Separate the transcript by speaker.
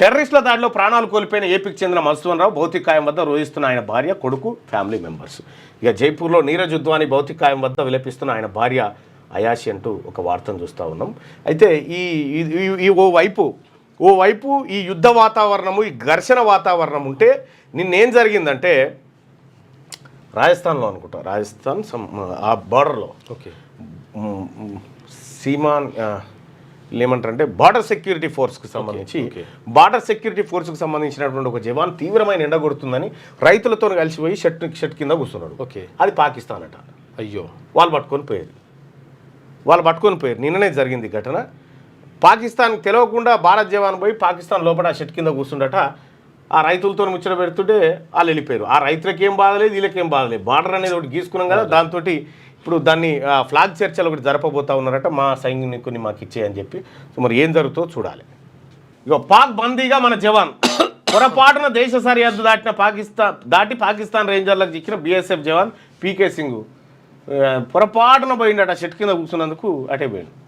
Speaker 1: టెర్రరిస్టుల దాడిలో ప్రాణాలు కోల్పోయిన ఏపీకి చెందిన మధుసూదన్ రావు భౌతికాయం వద్ద రోధిస్తున్న ఆయన భార్య, కొడుకు, ఫ్యామిలీ మెంబర్స్. ఇక జైపూర్లో నీరజ్ ఉద్వాని భౌతికాయం వద్ద విలపిస్తున్న ఆయన భార్య అయాషి అంటూ ఒక వార్తను చూస్తూ ఉన్నాం. అయితే ఈ ఓవైపు ఈ యుద్ధ వాతావరణము, ఈ ఘర్షణ వాతావరణం ఉంటే నిన్నేం జరిగిందంటే రాజస్థాన్లో అనుకుంటా, రాజస్థాన్ ఆ బార్డర్లో
Speaker 2: ఓకే
Speaker 1: సీమాన్ ఏమంటారంటే బార్డర్ సెక్యూరిటీ ఫోర్స్కి సంబంధించి బార్డర్ సెక్యూరిటీ ఫోర్స్కి సంబంధించినటువంటి ఒక జవాన్ తీవ్రమైన ఎండ కొడుతుందని రైతులతో కలిసిపోయి షర్ట్ కింద కూర్చున్నాడు.
Speaker 2: ఓకే
Speaker 1: అది పాకిస్తాన్ అట.
Speaker 2: అయ్యో
Speaker 1: వాళ్ళు పట్టుకొని పోయారు. నిన్ననే జరిగింది ఘటన. పాకిస్తాన్కి తెలియకుండా భారత్ జవాన్ పోయి పాకిస్తాన్ లోపల ఆ షర్ట్ కింద కూర్చుండట. ఆ రైతులతో ముచ్చట పెడుతుంటే వాళ్ళు వెళ్ళిపోయారు. ఆ రైతులకి ఏం బాధలేదు, వీళ్ళకేం బాధలేదు. బార్డర్ అనేది ఒకటి గీసుకున్నాం కదా, దాంతో ఇప్పుడు దాన్ని ఫ్లాగ్ చర్చలు ఒకటి జరపబోతా ఉన్నారట. మా సైనికుని మాకు ఇచ్చేయని చెప్పి. సో మరి ఏం జరుగుతుందో చూడాలి. ఇక పాక్ బందీగా మన జవాన్ పొరపాటున దేశ సరిహద్దు దాటి పాకిస్తాన్ రేంజర్లకు చిక్కిన బీఎస్ఎఫ్ జవాన్ పీకే సింగ్ పొరపాటున పోయిండట. షెట్ కింద కూర్చున్నందుకు అటే పోయిండు.